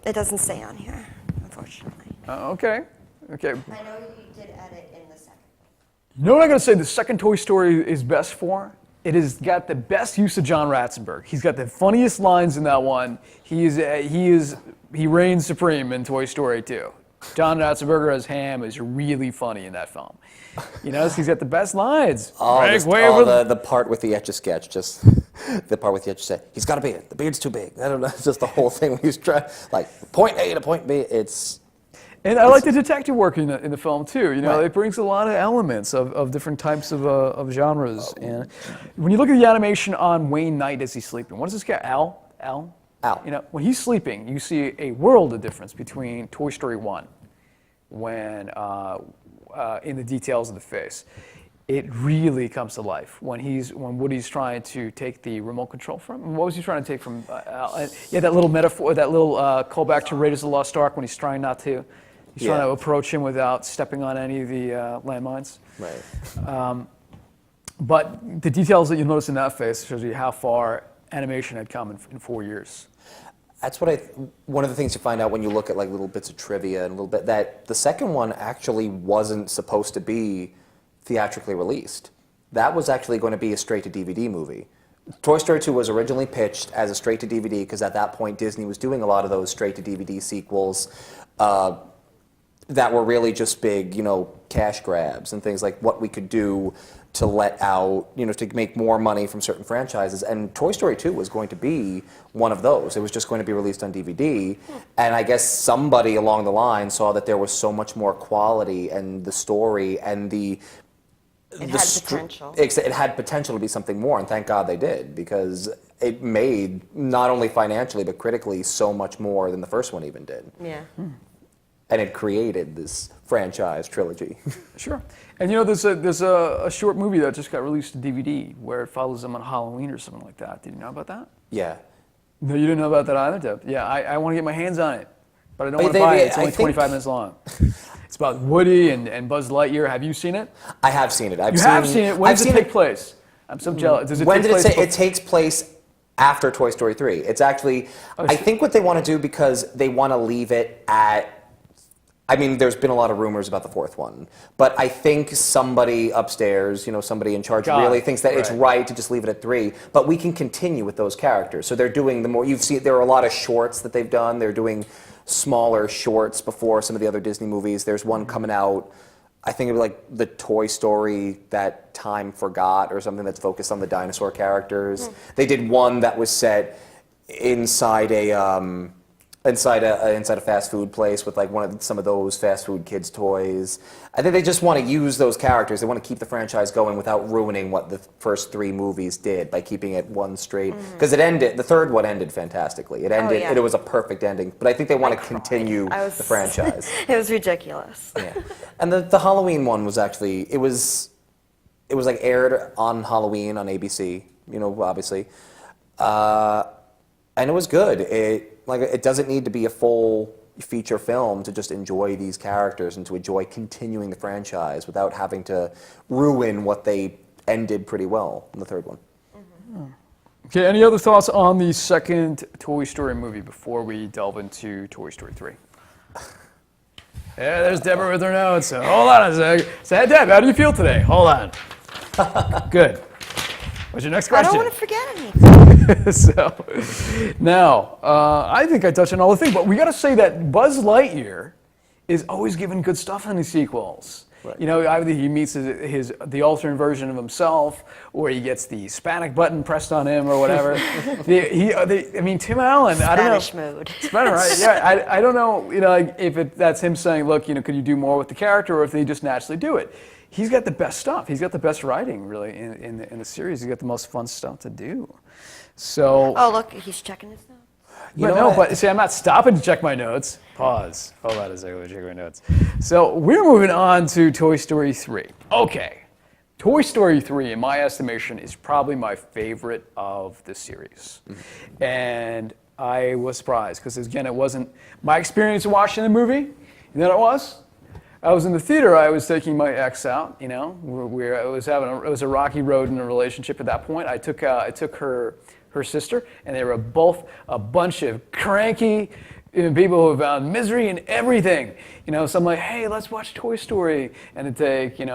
It doesn't say on here, unfortunately. Okay. I know he did edit in the second. You know what I'm going to say the second Toy Story is best for? It has got the best use of John Ratzenberg. He's got the funniest lines in that one. He reigns supreme in Toy Story 2. John Ratzenberger as Ham is really funny in that film. You know, he's got the best lines. The part with the Etch-a-Sketch, just the part with the Etch-a-Sketch. He's got a beard. The beard's too big. I don't know. It's just the whole thing. He's trying, like, point A to point B. And I like the detective work in the film too. You know, Right. it brings a lot of elements of different types of genres. And when you look at the animation on Wayne Knight as he's sleeping, what is this guy? Al? You know, when he's sleeping, you see a world of difference between Toy Story 1, when in the details of the face. It really comes to life when Woody's trying to take the remote control from him. What was he trying to take from Al? Yeah, that little metaphor, that little callback to Raiders of the Lost Ark when he's trying not to. He's trying to approach him without stepping on any of the landmines. Right. But the details that you notice in that face shows you how far animation had come in 4 years. That's what one of the things you find out when you look at like little bits of trivia and a little bit, that the second one actually wasn't supposed to be theatrically released. That was actually going to be a straight-to-DVD movie. Toy Story 2 was originally pitched as a straight-to-DVD because at that point Disney was doing a lot of those straight-to-DVD sequels that were really just big, you know, cash grabs and things like what we could do to let out, you know, to make more money from certain franchises. And Toy Story 2 was going to be one of those. It was just going to be released on DVD. And I guess somebody along the line saw that there was so much more quality and the story and it had potential. It had potential to be something more, and thank God they did, because it made, not only financially, but critically, so much more than the first one even did. Yeah. And it created this franchise trilogy. Sure. And you know, there's a short movie that just got released to DVD where it follows them on Halloween or something like that. Did you know about that? Yeah. No, you didn't know about that either, Deb. Yeah, I want to get my hands on it, but I don't want to buy it. It's only 25 minutes long. It's about Woody and Buzz Lightyear. Have you seen it? I have seen it. You have seen it. When does it take place? I'm so jealous. Does it when take did it place say? It takes place after Toy Story 3. It's actually, I think what they want to do, because they want to leave it at, I mean, there's been a lot of rumors about the fourth one, but I think somebody upstairs, you know, somebody in charge really thinks that it's right to just leave it at 3, but we can continue with those characters. So they're doing the more, you've seen, there are a lot of shorts that they've done. They're doing smaller shorts before some of the other Disney movies. There's one coming out, I think it was like the Toy Story That Time Forgot or something that's focused on the dinosaur characters. They did one that was set inside a fast food place with like some of those fast food kids' toys. I think they just want to use those characters. They want to keep the franchise going without ruining what the first 3 movies did by keeping it one straight. Because the third one ended fantastically. It ended, it was a perfect ending. But I think they want to continue the franchise. It was ridiculous. Yeah. And the Halloween one was actually, it was like aired on Halloween on ABC, you know, obviously. And it was good. It doesn't need to be a full feature film to just enjoy these characters and to enjoy continuing the franchise without having to ruin what they ended pretty well in the third one. Okay, any other thoughts on the second Toy Story movie before we delve into Toy Story 3? Yeah, there's Debra with her notes. So hold on a sec. Say, Deb, how do you feel today? Hold on. Good. What's your next question? I don't want to forget anything. So, now, I think I touched on all the things, but we got to say that Buzz Lightyear is always given good stuff in the sequels. Right. You know, either he meets the alternate version of himself, or he gets the Hispanic button pressed on him, or whatever. I mean, Tim Allen. I don't know. Spanish mode. Spanish, right? Yeah, I don't know. You know, like if that's him saying, "Look, you know, could you do more with the character?" or if they just naturally do it. He's got the best stuff. He's got the best writing, really, in the series. He's got the most fun stuff to do. So. Oh, look, he's checking his notes. But see, I'm not stopping to check my notes. Pause. Hold on a second, let me check my notes. So we're moving on to Toy Story 3. Okay. Toy Story 3, in my estimation, is probably my favorite of the series. Mm-hmm. And I was surprised, because again, it wasn't my experience watching the movie, and then it was. I was in the theater. I was taking my ex out. You know, it was a rocky road in a relationship at that point. I took her sister, and they were both a bunch of cranky people who found misery in everything. You know, so I'm like, hey, let's watch Toy Story, and to take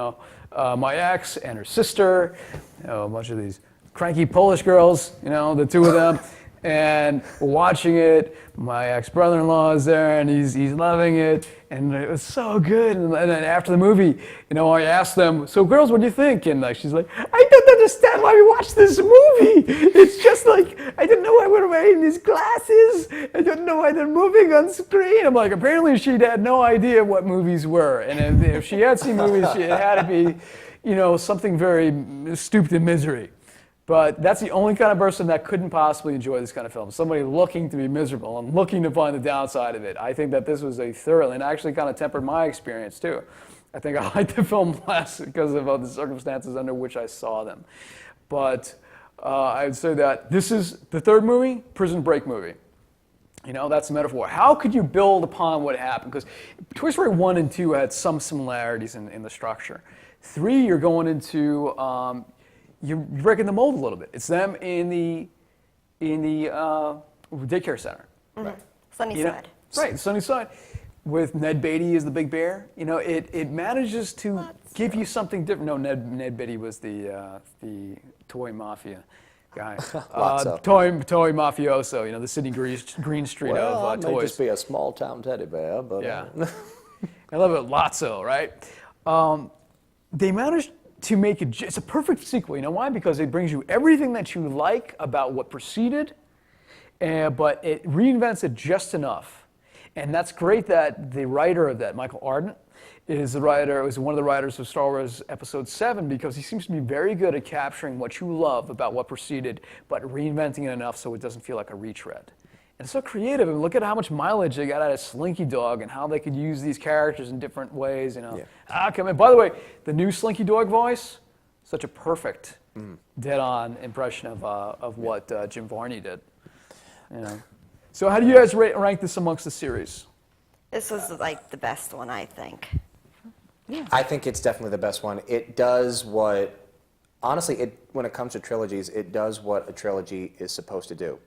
my ex and her sister, a bunch of these cranky Polish girls. You know, the two of them. And we're watching it. My ex-brother-in-law is there, and he's loving it, and it was so good. And then after the movie, I asked them, "So, girls, what do you think?" And she's like, "I don't understand why we watched this movie. It's just like I didn't know why we were wearing these glasses. I don't know why they're moving on screen." I'm like, apparently she had no idea what movies were, and if she had seen movies, it had to be, something very stooped in misery. But that's the only kind of person that couldn't possibly enjoy this kind of film. Somebody looking to be miserable and looking to find the downside of it. I think that this was a thorough, and actually kind of tempered my experience too. I think I liked the film less because of the circumstances under which I saw them. But I would say that this is the third movie, Prison Break movie. That's the metaphor. How could you build upon what happened? Because Toy Story 1 and 2 had some similarities in the structure. 3, you're going into... you're breaking the mold a little bit. It's them in the daycare center. Right. Sunnyside. Right, Sunnyside. With Ned Beatty as the big bear. It manages to give you something different. No, Ned Beatty was the toy mafia guy. Toy mafioso. The Sidney Green Street of toys. May just be a small town teddy bear, but yeah. I love it. Lotso, right? They managed to make it's a perfect sequel. You know why? Because it brings you everything that you like about what preceded, but it reinvents it just enough. And that's great that the writer of that, Michael Arden, was one of the writers of Star Wars Episode 7, because he seems to be very good at capturing what you love about what preceded, but reinventing it enough so it doesn't feel like a retread. And it's so creative. And look at how much mileage they got out of Slinky Dog and how they could use these characters in different ways. Yeah. By the way, the new Slinky Dog voice, such a perfect, dead-on impression of what Jim Varney did. So how do you guys rank this amongst the series? This was like the best one, I think. Yeah. I think it's definitely the best one. It does what, honestly, when it comes to trilogies, it does what a trilogy is supposed to do.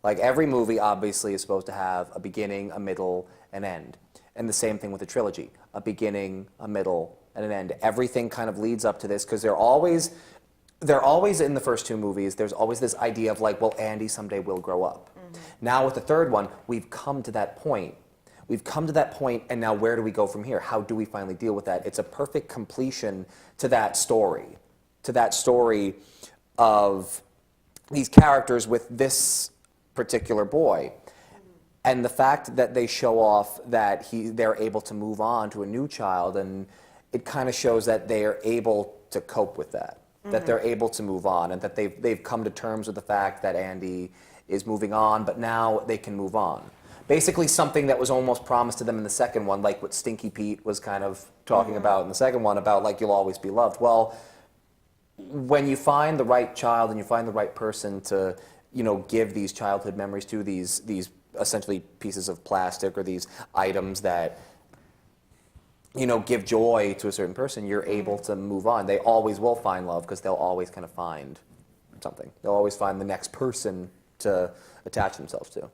Like every movie, obviously, is supposed to have a beginning, a middle, an end. And the same thing with a trilogy. A beginning, a middle, and an end. Everything kind of leads up to this, because they're always in the first two movies, there's always this idea of like, well, Andy someday will grow up. Now with the third one, we've come to that point. And now where do we go from here? How do we finally deal with that? It's a perfect completion to that story of these characters with this particular boy. And the fact that they show off that they're able to move on to a new child, and it kind of shows that they are able to cope with that, that they're able to move on, and that they've come to terms with the fact that Andy is moving on, but now they can move on. Basically something that was almost promised to them in the second one, like what Stinky Pete was kind of talking about in the second one, about like, you'll always be loved. Well, when you find the right child and you find the right person to give these childhood memories to, these essentially pieces of plastic or these items that, give joy to a certain person, you're able to move on. They always will find love because they'll always kind of find something. They'll always find the next person to attach themselves to.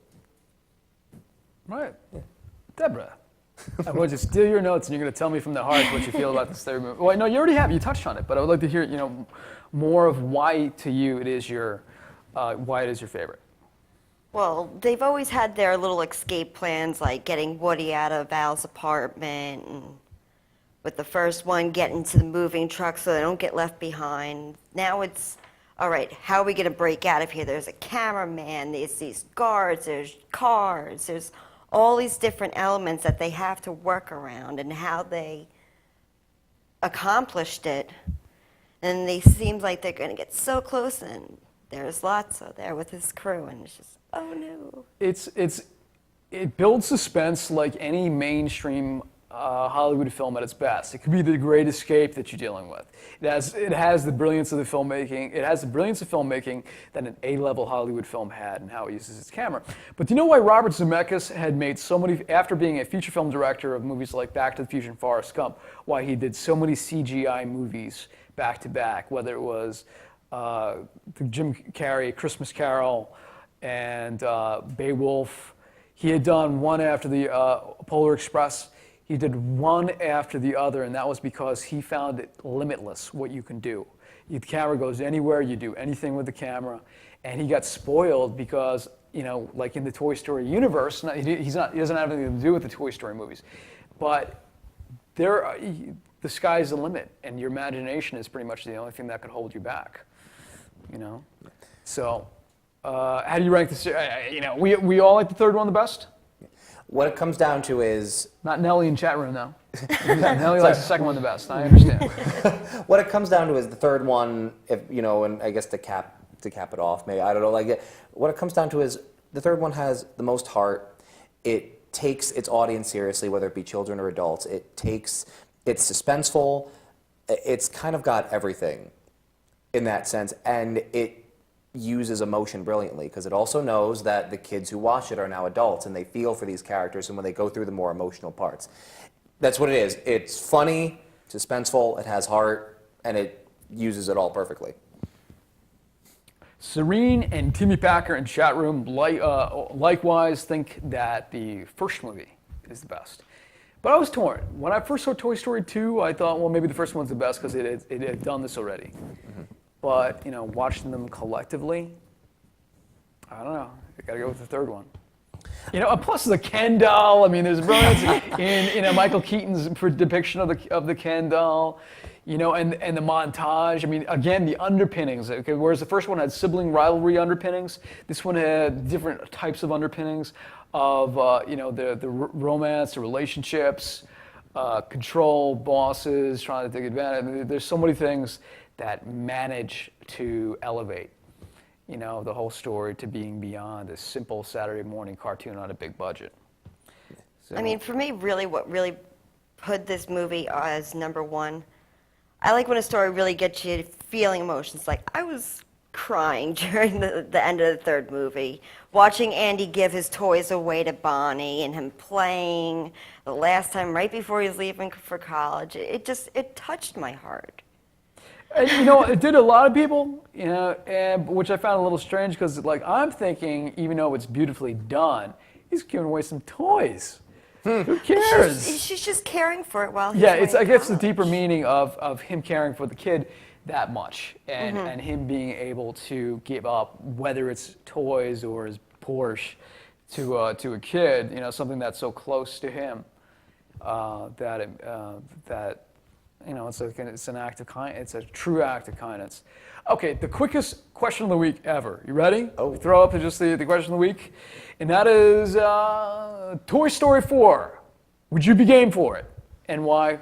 Right. Yeah. Debra, I'm going to steal your notes and you're going to tell me from the heart what you feel about this third movie. Well, no, you already have. You touched on it, but I would like to hear, more of why to you it is your favorite. Well, they've always had their little escape plans, like getting Woody out of Al's apartment, and with the first one, getting to the moving truck so they don't get left behind. Now it's, all right, how are we going to break out of here? There's a cameraman, there's these guards, there's cars, there's all these different elements that they have to work around, and how they accomplished it. And they seem like they're going to get so close, and there's Lotso there with his crew, and it's just, oh no. It builds suspense like any mainstream Hollywood film at its best. It could be the great escape that you're dealing with. It has the brilliance of the filmmaking. It has the brilliance of filmmaking that an A-level Hollywood film had, and how it uses its camera. But do you know why Robert Zemeckis had made so many, after being a feature film director of movies like Back to the Future and Forrest Gump, why he did so many CGI movies back to back, whether it was the Jim Carrey Christmas Carol and Beowulf. He had done one after the Polar Express. He did one after the other, and that was because he found it limitless what you can do. The camera goes anywhere, you do anything with the camera. And he got spoiled because like in the Toy Story universe, he doesn't have anything to do with the Toy Story movies, but the sky's the limit, and your imagination is pretty much the only thing that could hold you back. So how do you rank this? We all like the third one the best. What it comes down to is not Nelly in chat room though. Nelly likes the second one the best. I understand. What it comes down to is the third one. And I guess to cap it off, maybe I don't know. What it comes down to is the third one has the most heart. It takes its audience seriously, whether it be children or adults. It's suspenseful. It's kind of got everything in that sense, and it uses emotion brilliantly because it also knows that the kids who watch it are now adults and they feel for these characters, and when they go through the more emotional parts, that's what it is. It's funny, suspenseful, it has heart, and it uses it all perfectly. Serene and Timmy Packer in chat room likewise think that the first movie is the best. But I was torn. When I first saw Toy Story 2, I thought, well, maybe the first one's the best because it had done this already. Mm-hmm. But, watching them collectively, I don't know. I got to go with the third one. Plus the Ken doll. I mean, there's brilliance in Michael Keaton's depiction of the Ken doll. And the montage. I mean, again, the underpinnings. Okay, whereas the first one had sibling rivalry underpinnings, this one had different types of underpinnings of the romance, the relationships, control, bosses trying to take advantage. I mean, there's so many things that manage to elevate, the whole story to being beyond a simple Saturday morning cartoon on a big budget. So, I mean, for me, really, what really put this movie as number one, I like when a story really gets you feeling emotions. Like, I was crying during the end of the third movie, watching Andy give his toys away to Bonnie and him playing the last time right before he was leaving for college. It touched my heart. And, it did a lot of people, which I found a little strange because, I'm thinking, even though it's beautifully done, he's giving away some toys. Who cares? She's just caring for it while he's I guess the deeper meaning of him caring for the kid that much and him being able to give up, whether it's toys or his Porsche, to a kid, something that's so close to him that it's an act of kindness. It's a true act of kindness. Okay, the quickest question of the week ever. You ready? Oh. We throw up just the question of the week, and that is Toy Story 4. Would you be game for it, and why?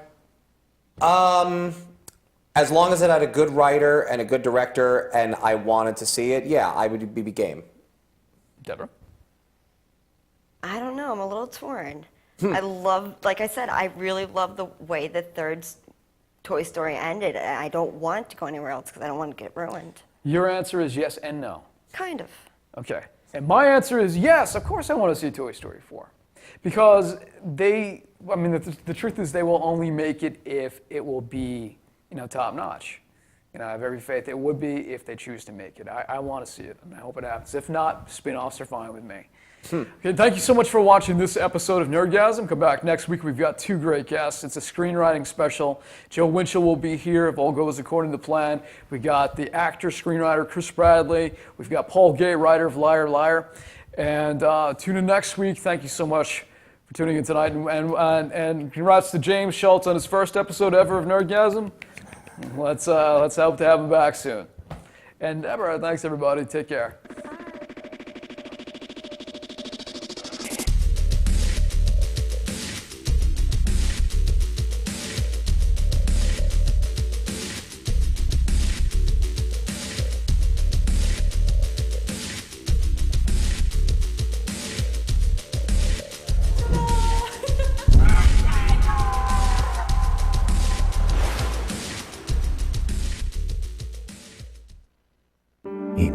As long as it had a good writer and a good director, and I wanted to see it, yeah, I would be game. Debra? I don't know. I'm a little torn. Like I said, I really love the way the third Toy Story ended. I don't want to go anywhere else because I don't want to get ruined. Your answer is yes and no. Kind of. Okay. And my answer is yes, of course I want to see Toy Story 4. Because the truth is they will only make it if it will be, top notch. I have every faith it would be if they choose to make it. I want to see it, and I hope it happens. If not, spin-offs are fine with me. Okay, thank you so much for watching this episode of Nerdgasm. Come back next week. We've got 2 great guests. It's a screenwriting special. Joe Winchell will be here if all goes according to plan. We got the actor, screenwriter Chris Bradley. We've got Paul Gay, writer of Liar Liar. And tune in next week. Thank you so much for tuning in tonight. And congrats to James Schultz on his first episode ever of Nerdgasm. Let's hope to have him back soon. And Debra, thanks everybody. Take care. Eat